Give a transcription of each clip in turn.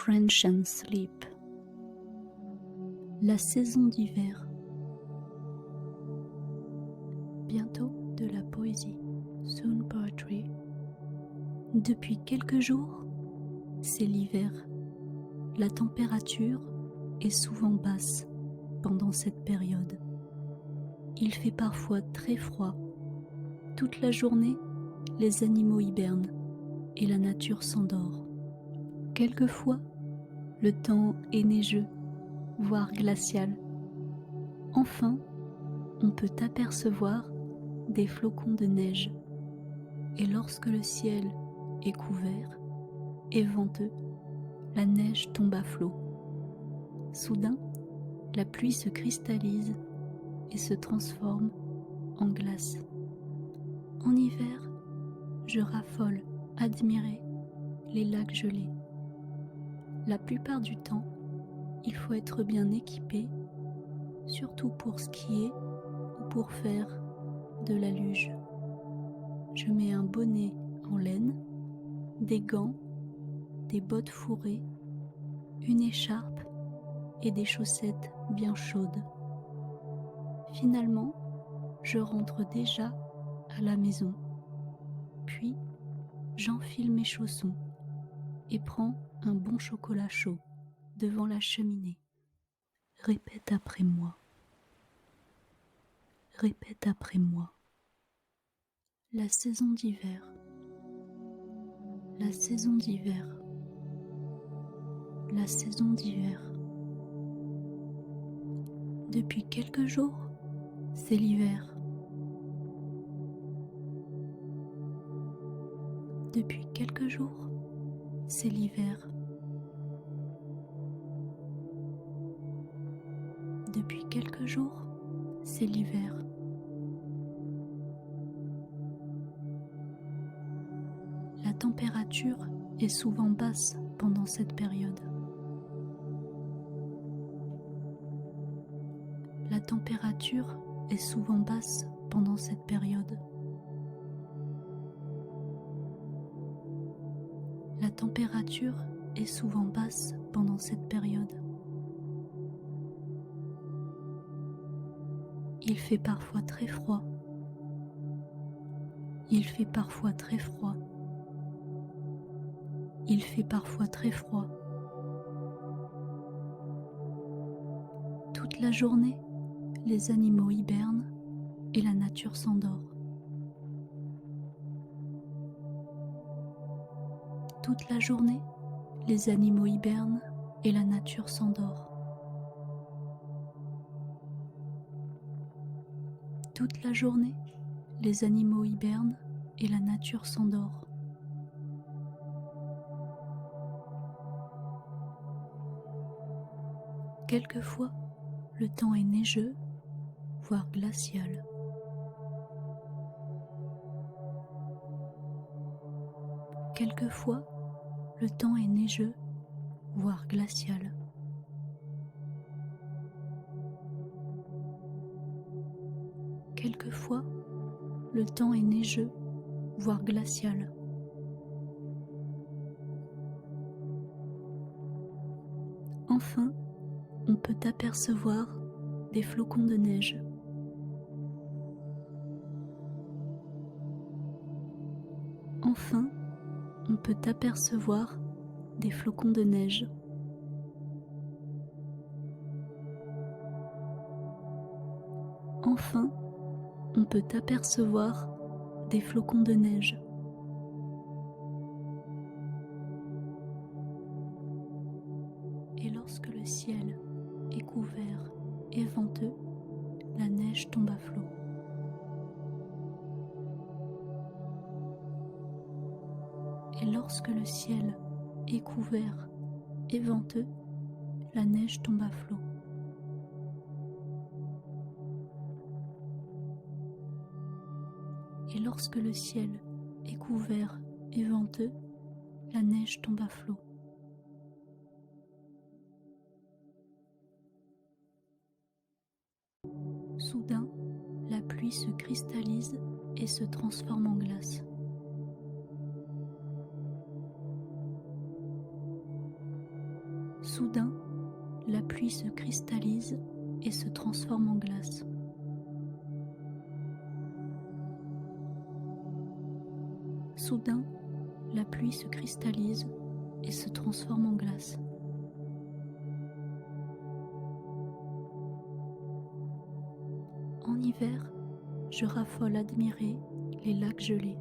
French and Sleep. La saison d'hiver. Bientôt de la poésie. Soon poetry. Depuis quelques jours, c'est l'hiver. La température est souvent basse pendant cette période. Il fait parfois très froid. Toute la journée, les animaux hibernent et la nature s'endort. Quelquefois, le temps est neigeux, voire glacial. Enfin, on peut apercevoir des flocons de neige. Et lorsque le ciel est couvert et venteux, la neige tombe à flot. Soudain, la pluie se cristallise et se transforme en glace. En hiver, je raffole admirer les lacs gelés. La plupart du temps, il faut être bien équipé, surtout pour skier ou pour faire de la luge. Je mets un bonnet en laine, des gants, des bottes fourrées, une écharpe et des chaussettes bien chaudes. Finalement, je rentre déjà à la maison. Puis, j'enfile mes chaussons et prends un bon chocolat chaud devant la cheminée. Répète après moi. Répète après moi. La saison d'hiver. La saison d'hiver. La saison d'hiver. Depuis quelques jours, c'est l'hiver. Depuis quelques jours, c'est l'hiver. Depuis quelques jours, c'est l'hiver. La température est souvent basse pendant cette période. La température est souvent basse pendant cette période. La température est souvent basse pendant cette période. Il fait parfois très froid. Il fait parfois très froid. Il fait parfois très froid. Toute la journée, les animaux hibernent et la nature s'endort. Toute la journée, les animaux hibernent et la nature s'endort. Toute la journée, les animaux hibernent et la nature s'endort. Quelquefois, le temps est neigeux, voire glacial. Quelquefois, le temps est neigeux, voire glacial. Quelquefois, le temps est neigeux, voire glacial. Enfin, on peut apercevoir des flocons de neige. Enfin, on peut apercevoir des flocons de neige. Enfin, on peut apercevoir des flocons de neige. Et lorsque le ciel est couvert et venteux, la neige tombe à flot. Et lorsque le ciel est couvert et venteux, la neige tombe à flot. Et lorsque le ciel est couvert et venteux, la neige tombe à flot. Soudain, la pluie se cristallise et se transforme en glace. Soudain, la pluie se cristallise et se transforme en glace. Soudain, la pluie se cristallise et se transforme en glace. En hiver, je raffole admirer les lacs gelés.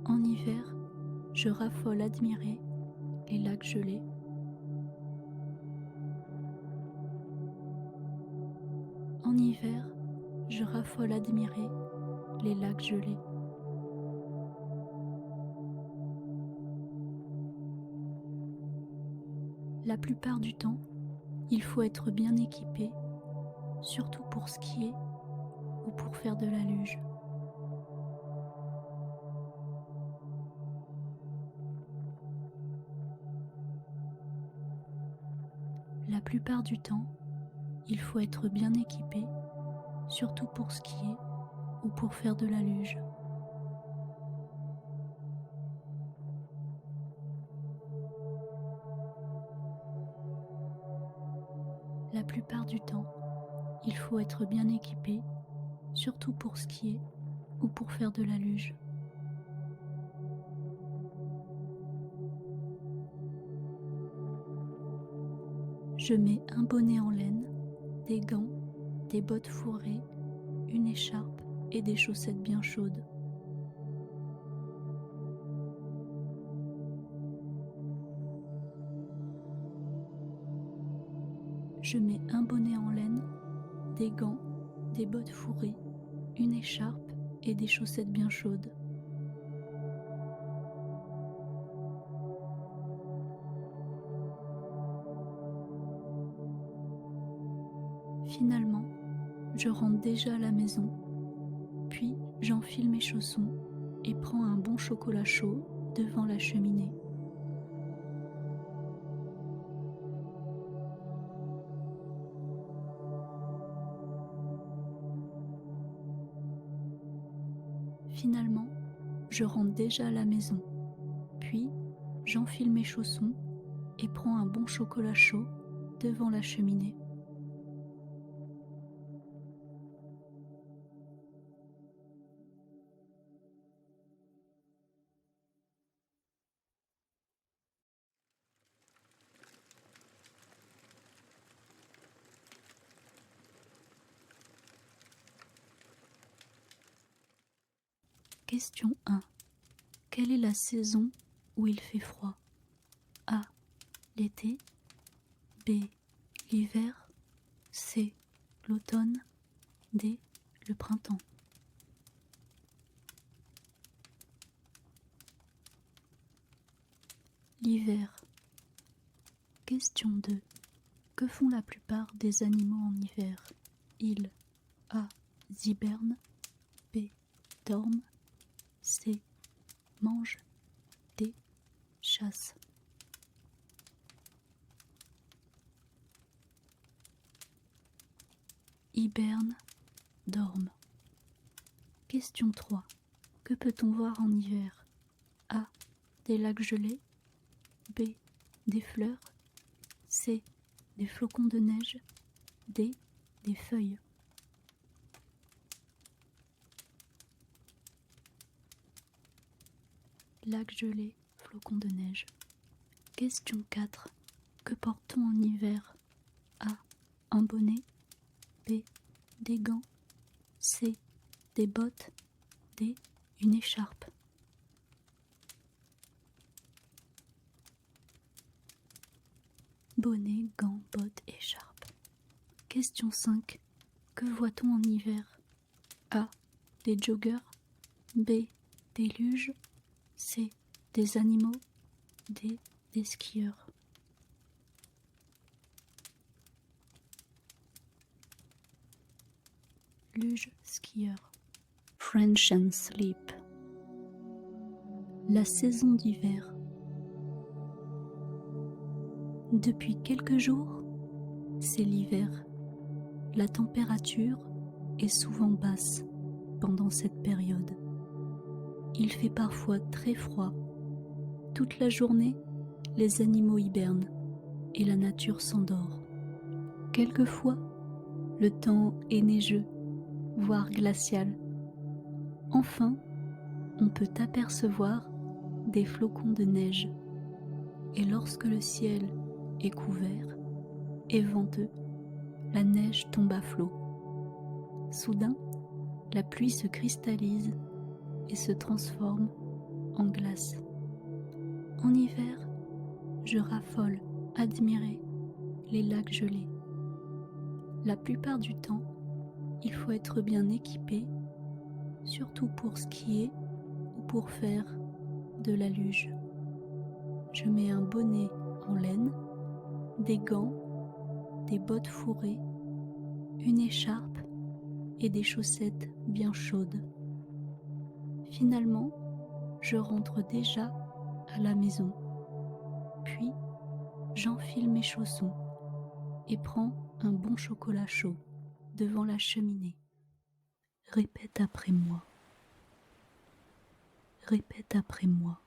En hiver, je raffole admirer les lacs gelés. En hiver, je raffole admirer les lacs gelés. La plupart du temps, il faut être bien équipé, surtout pour skier ou pour faire de la luge. La plupart du temps, il faut être bien équipé, surtout pour skier ou pour faire de la luge. La plupart du temps, il faut être bien équipé, surtout pour skier ou pour faire de la luge. Je mets un bonnet en laine, des gants, des bottes fourrées, une écharpe et des chaussettes bien chaudes. Je mets un bonnet en laine, des gants, des bottes fourrées, une écharpe et des chaussettes bien chaudes. Finalement, je rentre déjà à la maison, puis j'enfile mes chaussons et prends un bon chocolat chaud devant la cheminée. Finalement, je rentre déjà à la maison, puis j'enfile mes chaussons et prends un bon chocolat chaud devant la cheminée. Question 1. Quelle est la saison où il fait froid? A. L'été. B. L'hiver. C. L'automne. D. Le printemps. L'hiver. Question 2. Que font la plupart des animaux en hiver? Ils A. Hibernent. B. Dorment. C. Mangent. D. Chassent. Hibernent, dorment. Question 3. Que peut-on voir en hiver? A. Des lacs gelés. B. Des fleurs. C. Des flocons de neige. D. Des feuilles. Lacs gelés, flocons de neige. Question 4. Que porte-t-on en hiver? A. Un bonnet. B. Des gants. C. Des bottes. D. Une écharpe. Bonnet, gants, bottes, écharpe. Question 5. Que voit-on en hiver? A. Des joggers. B. Des luges. C. Des animaux. D. Des skieurs. Luge, skieur. French and sleep. La saison d'hiver. Depuis quelques jours, c'est l'hiver. La température est souvent basse pendant cette période. Il fait parfois très froid. Toute la journée, les animaux hibernent et la nature s'endort. Quelquefois, le temps est neigeux, voire glacial. Enfin, on peut apercevoir des flocons de neige. Et lorsque le ciel est couvert et venteux, la neige tombe à flot. Soudain, la pluie se cristallise et se transforme en glace. En hiver, je raffole admirer les lacs gelés. La plupart du temps, il faut être bien équipé, surtout pour skier ou pour faire de la luge. Je mets un bonnet en laine, des gants, des bottes fourrées, une écharpe et des chaussettes bien chaudes. Finalement, je rentre déjà à la maison. Puis, j'enfile mes chaussons et prends un bon chocolat chaud devant la cheminée. Répète après moi. Répète après moi.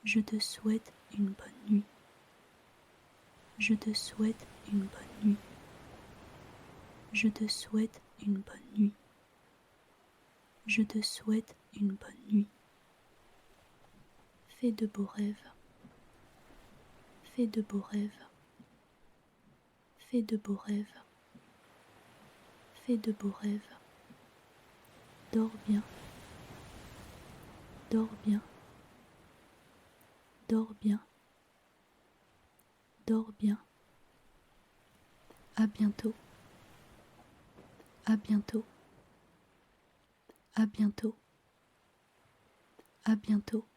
Je te souhaite une bonne nuit. Je te souhaite une bonne nuit. Je te souhaite une bonne nuit. Je te souhaite une bonne nuit. Fais de beaux rêves. Fais de beaux rêves. Fais de beaux rêves. Fais de beaux rêves. Dors bien. Dors bien. Dors bien. Dors bien. À bientôt. À bientôt. À bientôt. À bientôt.